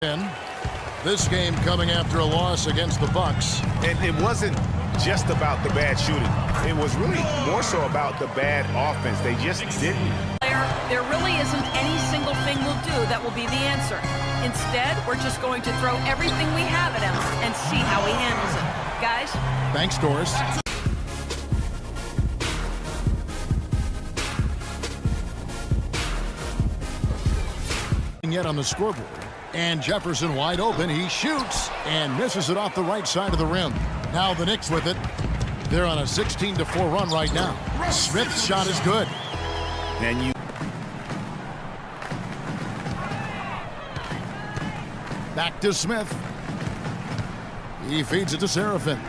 In this game coming after a loss against the Bucks. And it wasn't just about the bad shooting. It was really more so about the bad offense. They just didn't. There really isn't any single thing we'll do that will be the answer. Instead, we're just going to throw everything we have at him and see how he handles it. Guys? Thanks, Doris. Yet on the scoreboard. And Jefferson wide open. He shoots and misses it off the right side of the rim. Now the Knicks with it. They're on a 16-4 run right now. Smith's shot is good. And you back to Smith. He feeds it to Seraphin.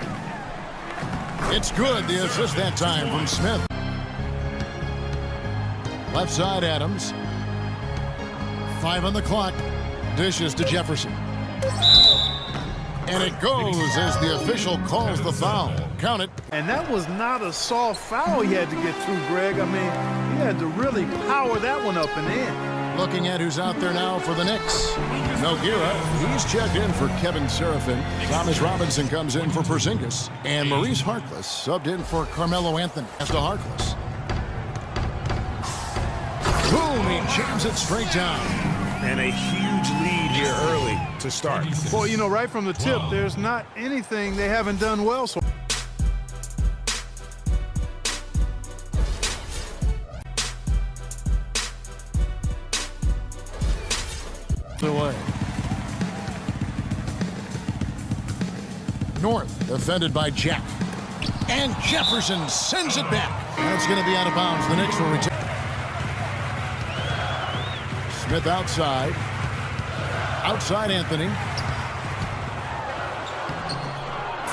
It's good. The assist that time from Smith. Left side Adams. 5 on the clock. Dishes to Jefferson. And it goes as the official calls the foul. Count it. And that was not a soft foul he had to get through, Greg. I mean, he had to really power that one up and in. Looking at who's out there now for the Knicks. Noguera, he's checked in for Kevin Seraphin. Thomas Robinson comes in for Porzingis. And Maurice Harkless subbed in for Carmelo Anthony. As to Harkless. Boom, he jams it straight down. and a huge lead here early to start. Well, you know, right from the tip, there's not anything they haven't done well so. Away. North defended by Jack, and Jefferson sends it back. That's going to be out of bounds. The Knicks will return. Smith outside Anthony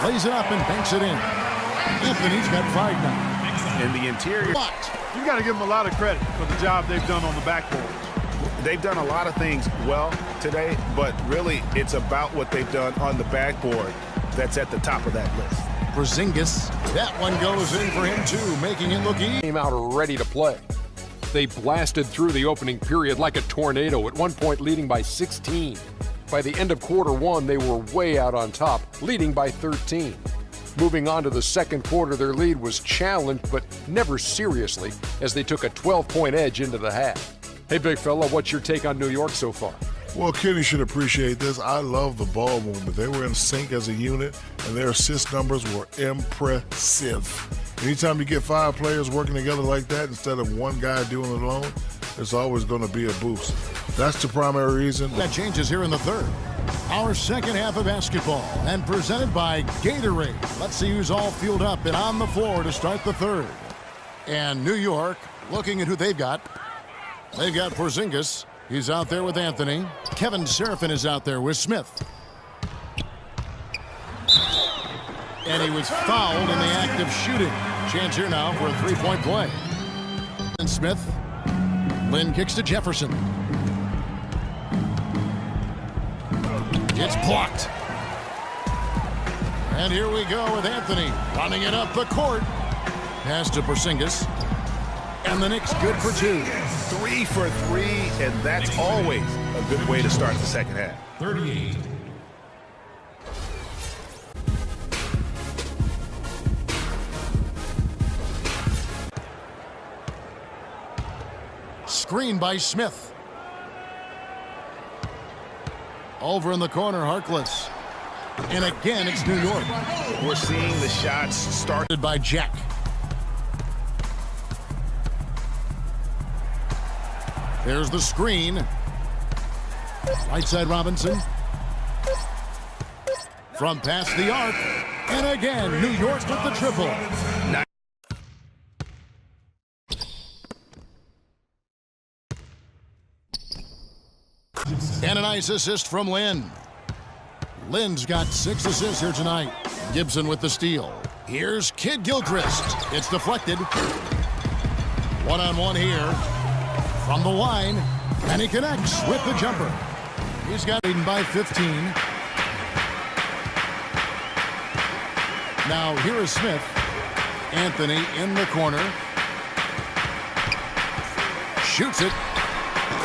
plays it up and banks it in. Anthony's got 5 now. In the interior, Blocked. You got to give them a lot of credit for the job they've done on the backboard. they've done a lot of things well today, but really it's about what they've done on the backboard that's at the top of that list. Porzingis, that one goes in for him too, making it look easy. Came out ready to play. They blasted through the opening period like a tornado, at one point leading by 16. By the end of quarter one, they were way out on top, leading by 13. Moving on to the second quarter, their lead was challenged, but never seriously, as they took a 12-point edge into the half. Hey, big fella, what's your take on New York so far? Well, Kenny should appreciate this. I love the ball movement. They were in sync as a unit, and their assist numbers were impressive. Anytime you get 5 players working together like that instead of one guy doing it alone, there's always going to be a boost. That's the primary reason. That changes here in the third. Our second half of basketball, and presented by Gatorade. Let's see who's all fueled up and on the floor to start the third. And New York, looking at who they've got. They've got Porzingis. He's out there with Anthony. Kevin Seraphin is out there with Smith. And he was fouled in the act of shooting. Chance here now for a 3-point play. And Smith. Lynn kicks to Jefferson. It's blocked. And here we go with Anthony running it up the court. Pass to Porzingis. And the Knicks good for 2. 3 for 3, and that's always a good way to start the second half. 38. Screen by Smith. Over in the corner, Harkless. And again, it's New York. We're seeing the shots started By Jack. There's the screen. Right side Robinson. From past the arc. And again, New York with the triple. And a nice assist from Lynn. Lynn's got 6 assists here tonight. Gibson with the steal. Here's Kid Gilchrist. It's deflected. One-on-one here. From the line, and he connects with the jumper. He's got beaten by 15. Now here is Smith. Anthony in the corner. Shoots it.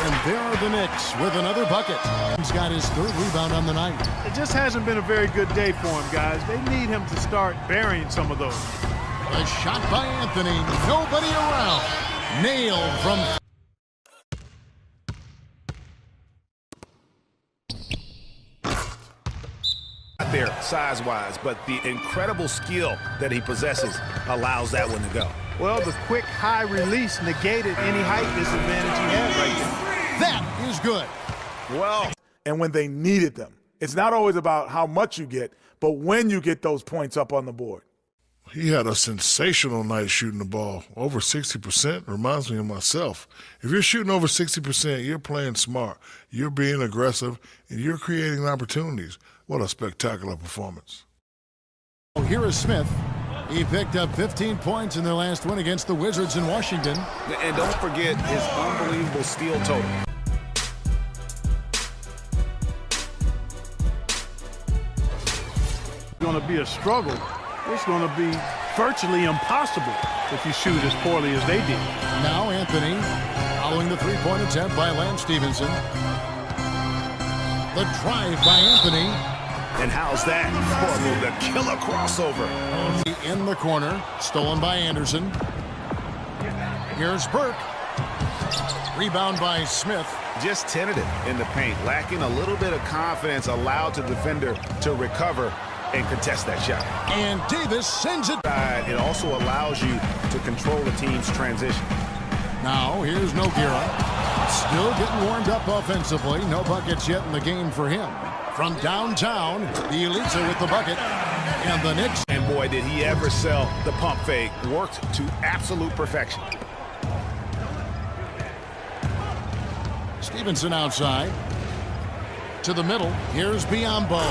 And there are the Knicks with another bucket. He's got his third rebound on the night. It just hasn't been a very good day for him, guys. They need him to start burying some of those. A shot by Anthony. Nobody around. Nailed from... There size-wise, but the incredible skill that he possesses allows that one to go. Well, the quick high release negated any height disadvantage he had right there. That is good. Well, and when they needed them. It's not always about how much you get, but when you get those points up on the board. He had a sensational night shooting the ball. Over 60% reminds me of myself. If you're shooting over 60%, you're playing smart, you're being aggressive, and you're creating opportunities. What a spectacular performance. Here is Smith. He picked up 15 points in their last win against the Wizards in Washington. and don't forget his unbelievable steal total. It's going to be a struggle. It's going to be virtually impossible if you shoot as poorly as they did. Now Anthony, following the three-point attempt by Lance Stevenson. The drive by Anthony. And how's that for the killer crossover? In the corner, stolen by Anderson. Here's Burke. Rebound by Smith. Just tentative in the paint, lacking a little bit of confidence, allowed the defender to recover and contest that shot. And Davis sends it. It also allows you to control the team's transition. Now here's Nogueira. Still getting warmed up offensively. No buckets yet in the game for him. From downtown, the Elitza with the bucket. And the Knicks. And boy, did he ever sell the pump fake. Worked to absolute perfection. Stevenson outside. To the middle. Here's Biyombo.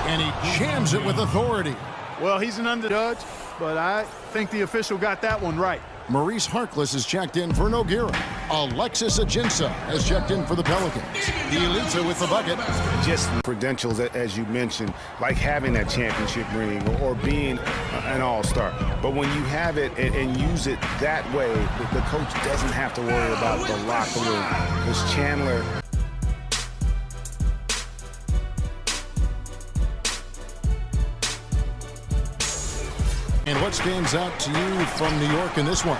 And he jams it with authority. Well, he's an underjudge, but I think the official got that one right. Maurice Harkless is checked in for Nogueira. Alexis Ajinça has checked in for the Pelicans. The Elitza with the bucket. Just credentials, as you mentioned, like having that championship ring or being an all-star. But when you have it and use it that way, the coach doesn't have to worry about the locker room. Because Chandler... And what stands out to you from New York in this one?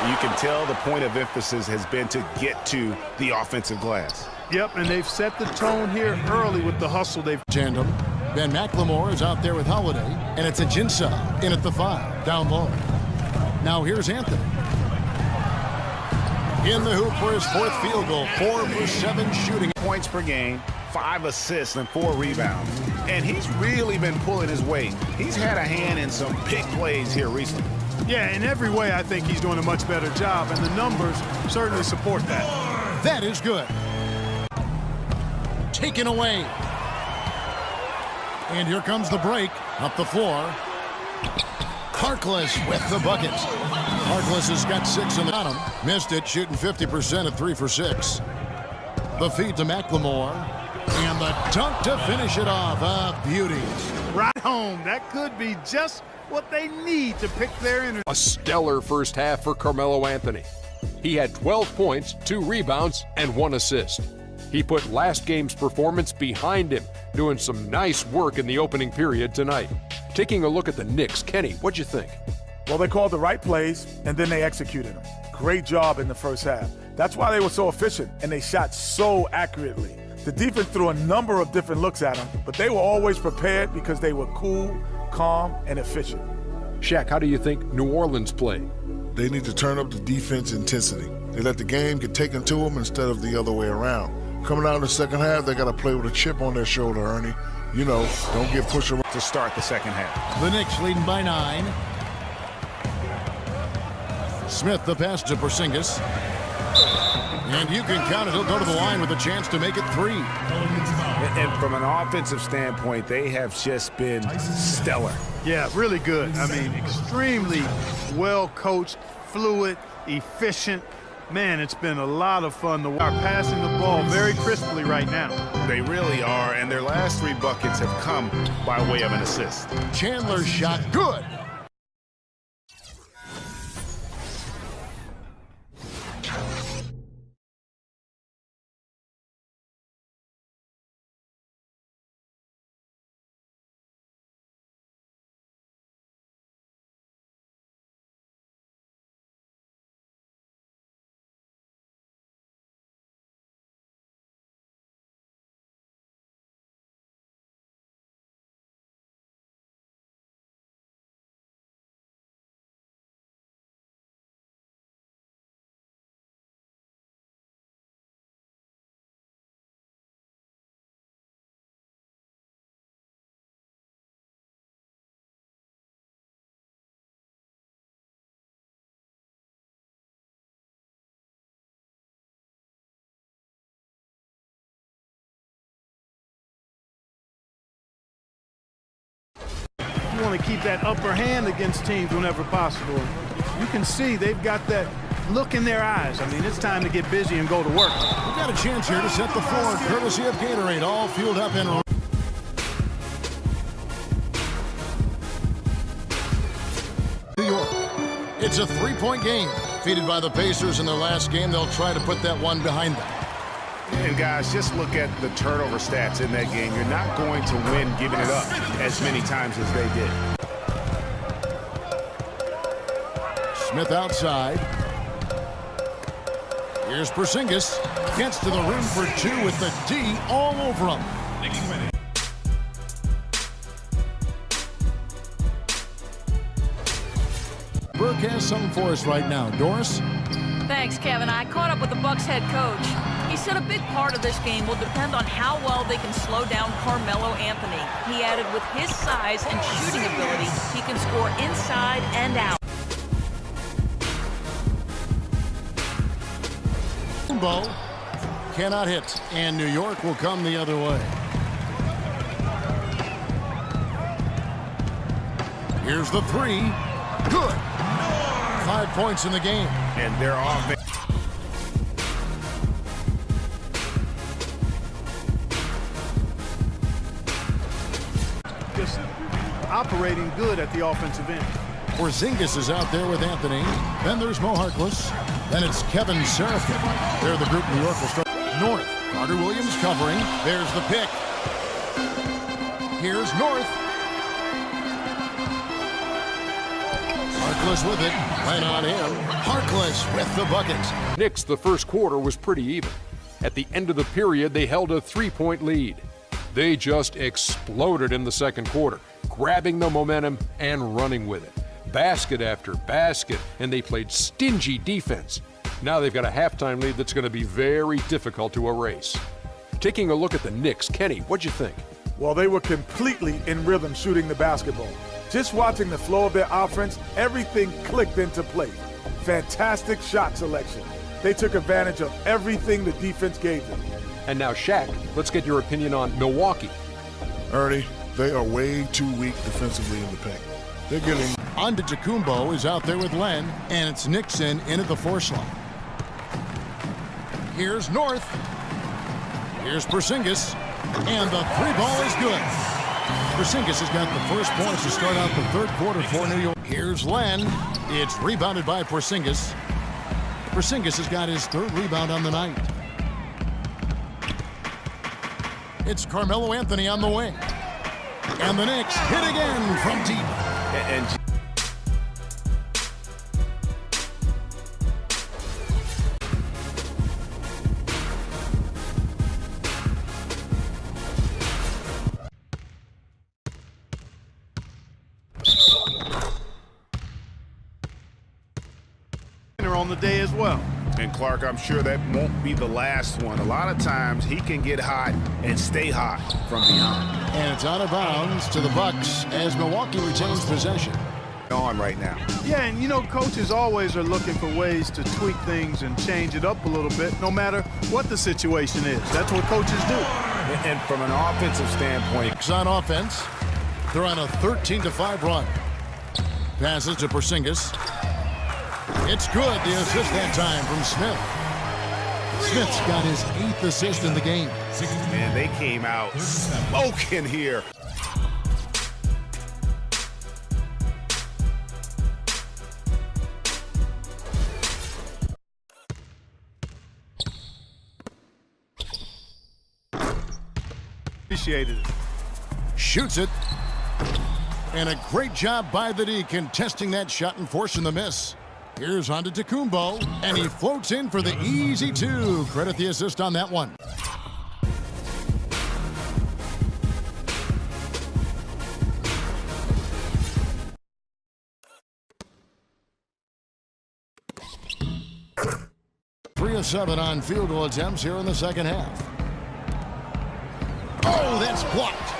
You can tell the point of emphasis has been to get to the offensive glass. Yep, and they've set the tone here early with the hustle they've... Tandem. Ben McLemore is out there with Holiday, and it's Ajinça in at the 5, down low. Now here's Anthony. In the hoop for his fourth field goal, 4 for 7 shooting. Points per game, 5 assists and 4 rebounds. And he's really been pulling his weight. He's had a hand in some big plays here recently. Yeah, in every way, I think he's doing a much better job, and the numbers certainly support that. That is good. Taken away. And here comes the break. Up the floor. Harkless with the bucket. Harkless has got 6 in the bottom. Missed it, shooting 50% at 3 for 6. The feed to McLemore. And the dunk to finish it off. A beauty. Right home. That could be just what they need to pick their energy. A stellar first half for Carmelo Anthony. He had 12 points, 2 rebounds, and 1 assist. He put last game's performance behind him, doing some nice work in the opening period tonight. Taking a look at the Knicks, Kenny, what'd you think? Well, they called the right plays, and then they executed them. Great job in the first half. That's why they were so efficient, and they shot so accurately. The defense threw a number of different looks at them, but they were always prepared because they were cool, calm, and efficient. Shaq, how do you think New Orleans played? They need to turn up the defense intensity. They let the game get taken to them instead of the other way around. Coming out in the second half, they got to play with a chip on their shoulder, Ernie. You know, don't get pushed around. To start the second half. The Knicks leading by 9. Smith the pass to Porzingis. And you can count it. He'll go to the line with a chance to make it 3. And from an offensive standpoint, they have just been stellar. Yeah, really good. I mean, extremely well coached, fluid, efficient. Man, it's been a lot of fun to watch. Passing the ball very crisply right now. They really are, and their last 3 buckets have come by way of an assist. Chandler's shot, good. want to keep that upper hand against teams whenever possible. You can see they've got that look in their eyes. I mean, it's time to get busy and go to work. We've got a chance here to set the floor, courtesy of Gatorade, all fueled up in New York. It's a three-point game. Defeated by the Pacers in their last game, they'll try to put that one behind them. And guys, just look at the turnover stats in that game. You're not going to win giving it up as many times as they did. Smith outside. Here's Porzingis. Gets to the rim for two with the D all over him. Burke has something for us right now. Doris? Thanks, Kevin. I caught up with the Bucks head coach. He said a big part of this game will depend on how well they can slow down Carmelo Anthony. He added with his size and shooting ability, he can score inside and out. Bo cannot hit, and New York will come the other way. Here's the three. Good. 5 points in the game. And they're off. Just operating good at the offensive end. Porzingis is out there with Anthony. Then there's Mo Harkless. Then it's Kevin SHAREfactory. They're the group New York will start. North. Carter Williams covering. There's the pick. Here's North. Harkless with it. Right on him. Harkless with the bucket. Knicks, the first quarter was pretty even. At the end of the period, they held a 3-point lead. They just exploded in the second quarter, grabbing the momentum and running with it. Basket after basket, and they played stingy defense. Now they've got a halftime lead that's going to be very difficult to erase. Taking a look at the Knicks, Kenny, what'd you think? Well, they were completely in rhythm shooting the basketball. Just watching the flow of their offense, everything clicked into place. Fantastic shot selection. They took advantage of everything the defense gave them. And now, Shaq, let's get your opinion on Milwaukee. Ernie, they are way too weak defensively in the paint. They're getting... Antetokounmpo is out there with Len, and it's Nixon in at the force line. Here's North. Here's Porzingis, and the three ball is good. Porzingis has got the first points to start out the third quarter for New York. Here's Len. It's rebounded by Porzingis. Porzingis has got his third rebound on the night. It's Carmelo Anthony on the wing. And the Knicks hit again from deep. And On the day as well. And Clark, I'm sure that won't be the last one. A lot of times he can get hot and stay hot from beyond. And it's out of bounds to the Bucks as Milwaukee retains possession. On right now. Yeah, and you know, coaches always are looking for ways to tweak things and change it up a little bit, no matter what the situation is. That's what coaches do. And from an offensive standpoint, Knicks on offense. They're on a 13-5 run. Passes to Porzingis. It's good. The assist that time from Smith. Smith's got his 8th assist in the game. man, they came out smoking here. Appreciated it. Shoots it. And a great job by the D contesting that shot and forcing the miss. Here's Antetokounmpo, and he floats in for the easy two. Credit the assist on that one. Three of 7 on field goal attempts here in the second half. Oh, that's blocked.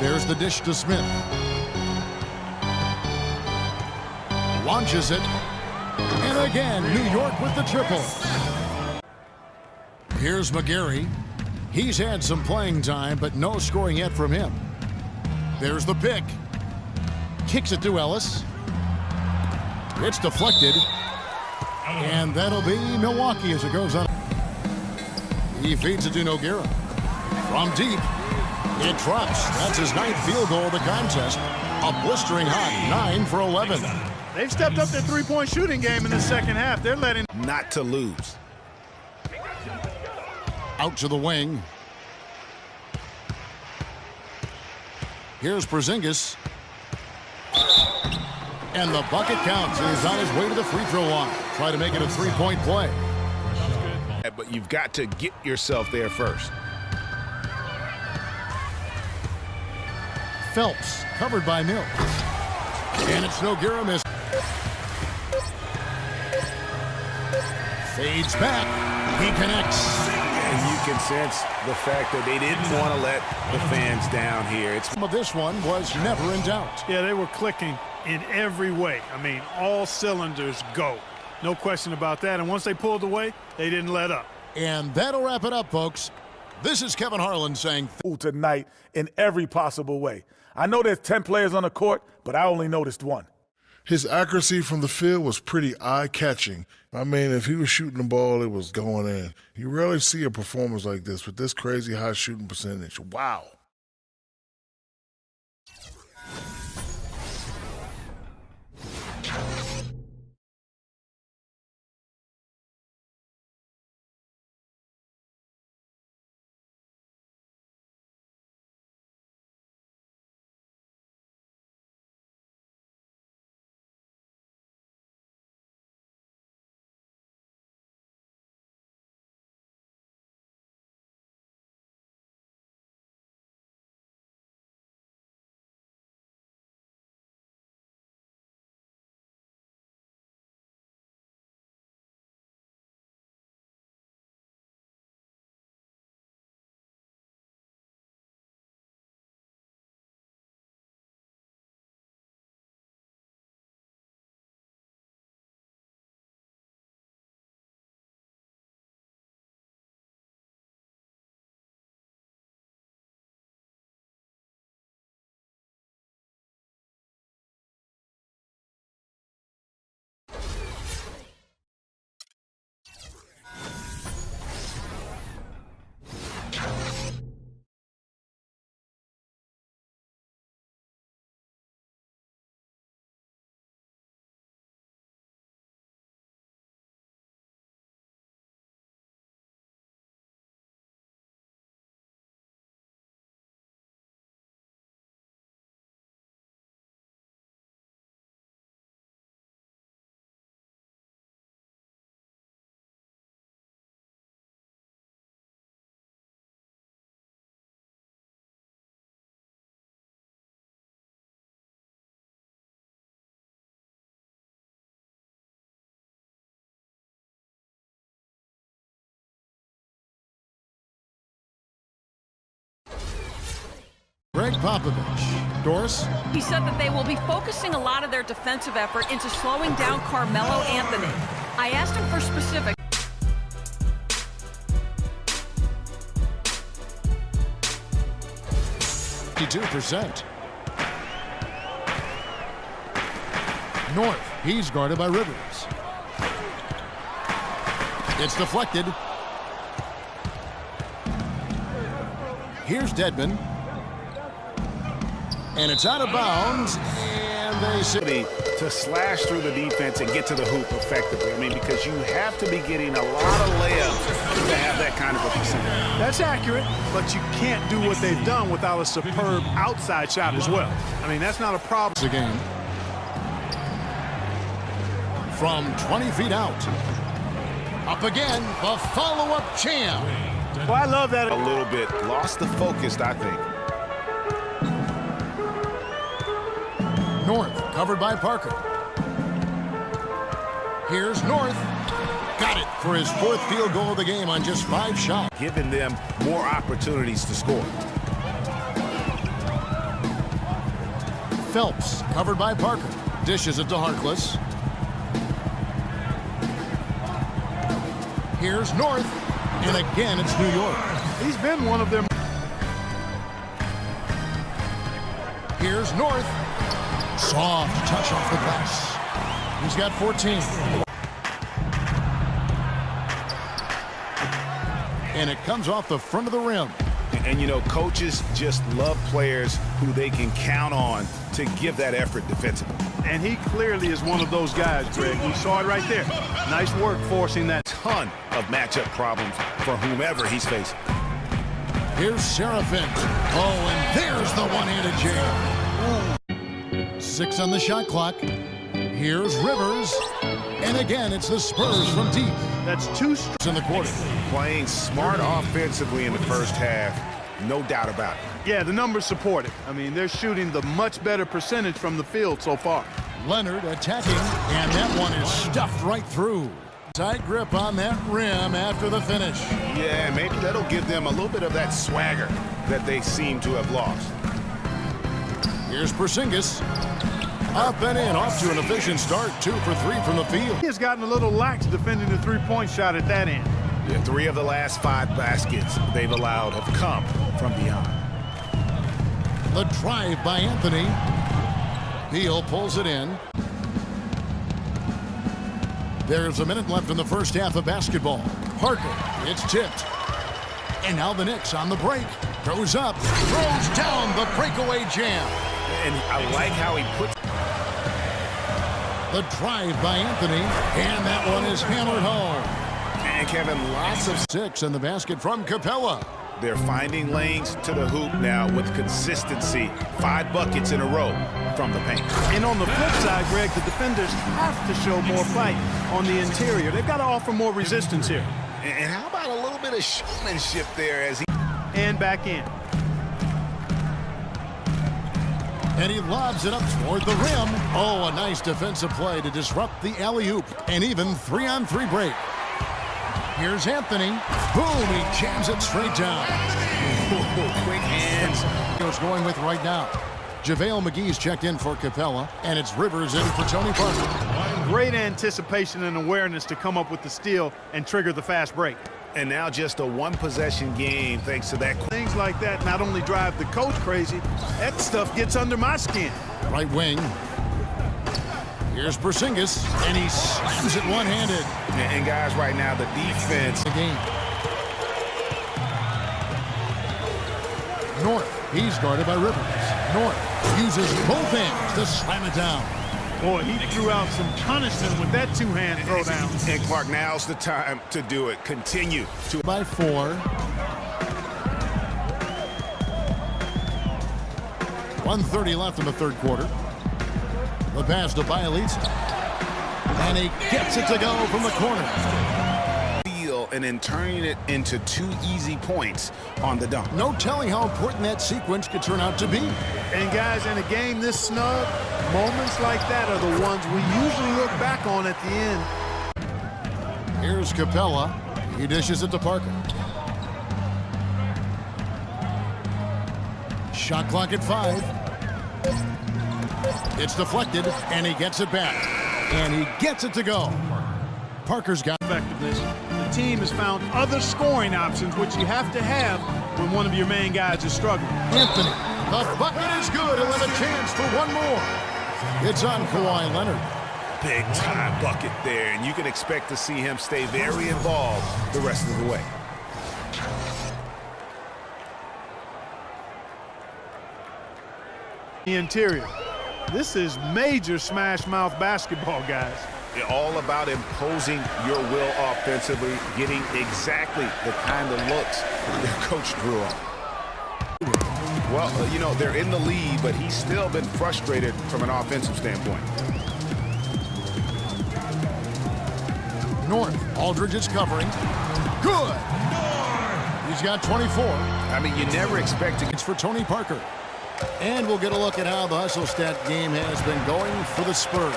There's the dish to Smith. Launches it. And again, New York with the triple. Here's McGarry. He's had some playing time, but no scoring yet from him. There's the pick. Kicks it to Ellis. It's deflected. And that'll be Milwaukee as it goes on. He feeds it to Nogueira. From deep, it drops. That's his 9th field goal of the contest. A blistering hot 9 for 11. They've stepped up their three-point shooting game in the second half. They're letting Not to lose. Out to the wing. Here's Porzingis. And the bucket counts, and he's on his way to the free throw line. Try to make it a 3-point play. But you've got to get yourself there first. Phelps covered by Mills. And it's Nogueira miss. Fades back. He connects. And you can sense the fact that they didn't want to let the fans down here. This one was never in doubt. Yeah, they were clicking in every way. I mean, all cylinders go. No question about that. And once they pulled away, they didn't let up. And that'll wrap it up, folks. This is Kevin Harlan saying tonight in every possible way. I know there's 10 players on the court, but I only noticed one. His accuracy from the field was pretty eye-catching. I mean, if he was shooting the ball, it was going in. You rarely see a performance like this with this crazy high shooting percentage. Wow. Greg Popovich. Doris? He said that they will be focusing a lot of their defensive effort into slowing down Carmelo Anthony. I asked him for specifics. %. North, he's guarded by Rivers. It's deflected. Here's Dedmon. And it's out of bounds, and they say to slash through the defense and get to the hoop effectively. I mean, because you have to be getting a lot of layups to have that kind of a percentage. That's accurate, but you can't do what they've done without a superb outside shot as well. I mean, that's not a problem. The game. From 20 feet out. Up again, the follow-up champ. Well, I love that. A little bit lost the focus, I think. North, covered by Parker. Here's North. Got it for his 4th field goal of the game on just 5 shots. Giving them more opportunities to score. Phelps, covered by Parker. Dishes it to Harkless. Here's North. And again, it's New York. He's been one of them. Here's North. Soft touch off the glass. He's got 14. And it comes off the front of the rim. And, you know, coaches just love players who they can count on to give that effort defensively. And he clearly is one of those guys, Greg. We saw it right there. Nice work forcing that. Ton of matchup problems for whomever he's facing. Here's Serafin. Oh, and there's the one-handed jam. 6 on the shot clock. Here's Rivers. And again, it's the Spurs from deep. That's 2 strikes in the quarter. Playing smart offensively in the first half, no doubt about it. Yeah, the numbers support it. I mean, they're shooting the much better percentage from the field so far. Leonard attacking, and that one is stuffed right through. Tight grip on that rim after the finish. Yeah, maybe that'll give them a little bit of that swagger that they seem to have lost. Here's Porzingis. Up and in, off to an efficient start. 2 for 3 from the field. He has gotten a little lax defending the three-point shot at that end. Yeah, 3 of the last 5 baskets they've allowed have come from beyond. The drive by Anthony. Beal pulls it in. There's a minute left in the first half of basketball. Parker, it's tipped. And now the Knicks on the break. Goes up, throws down the breakaway jam. And I like how he puts the drive by Anthony, and that one is hammered home. And Kevin, lots of 6 in the basket from Capella. They're finding lanes to the hoop now with consistency. 5 buckets in a row from the paint. And on the flip side, Greg, the defenders have to show more fight on the interior. They've got to offer more resistance here. And how about a little bit of showmanship there as he... And back in. And he lobs it up toward the rim. Oh, a nice defensive play to disrupt the alley-oop. And even 3-on-3 break. Here's Anthony. Boom, he jams it straight down. Quick hands. He's going with right now. JaVale McGee's checked in for Capella, and it's Rivers in for Tony Parker. Great anticipation and awareness to come up with the steal and trigger the fast break. And now just a one-possession game thanks to that. Things like that not only drive the coach crazy, that stuff gets under my skin. Right wing. Here's Porzingis, and he slams it one-handed. And guys, right now, the defense. The game. North, he's guarded by Rivers. North uses both hands to slam it down. Boy, he threw out some punishment with that two-hand throwdown. And Clark, now's the time to do it. Continue to. By 4. 1:30 left in the third quarter. The pass to Bielitsa. And he gets it to go from the corner. And then turning it into 2 easy points on the dunk. No telling how important that sequence could turn out to be. And guys, in a game this snug, moments like that are the ones we usually look back on at the end. Here's Capella. He dishes it to Parker. Shot clock at 5. It's deflected, and he gets it back. And he gets it to go. Parker's got effectiveness. The team has found other scoring options, which you have to have when one of your main guys is struggling. Anthony, the bucket is good. He'll have a chance for one more. It's on Kawhi Leonard. Big time bucket there, and you can expect to see him stay very involved the rest of the way. The interior. This is major smash mouth basketball, guys. All about imposing your will offensively, getting exactly the kind of looks their coach drew on. Well, you know, they're in the lead, but he's still been frustrated from an offensive standpoint. North, Aldridge is covering. Good. He's got 24. I mean, you never expect to. It's for Tony Parker. And we'll get a look at how the hustle stat game has been going for the Spurs.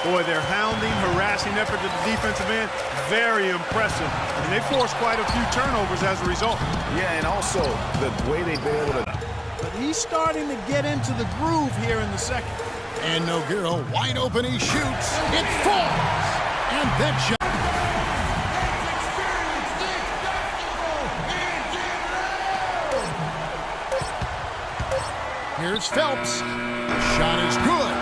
Boy, their hounding, harassing effort at the defensive end, very impressive. And they forced quite a few turnovers as a result. Yeah, and also the way they've been able to. But he's starting to get into the groove here in the second. And Nogueira wide open, he shoots. It falls. And that shot. Here's Phelps. The shot is good.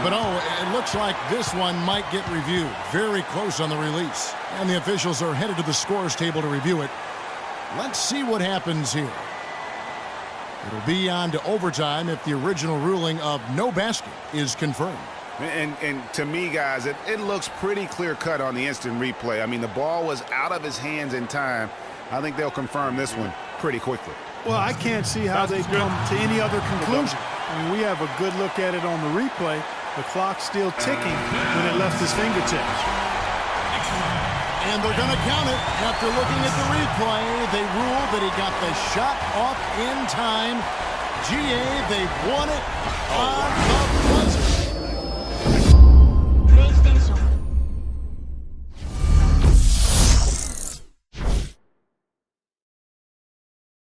But it looks like this one might get reviewed. Very close on the release. And the officials are headed to the scores table to review it. Let's see what happens here. It'll be on to overtime if the original ruling of no basket is confirmed. And to me, guys, it looks pretty clear-cut on the instant replay. I mean, the ball was out of his hands in time. I think they'll confirm this one pretty quickly. Well, I can't see how they come to any other conclusion. I mean, we have a good look at it on the replay. The clock's still ticking when it left his fingertips. And they're going to count it. After looking at the replay, they ruled that he got the shot off in time. GA, they won it on the play.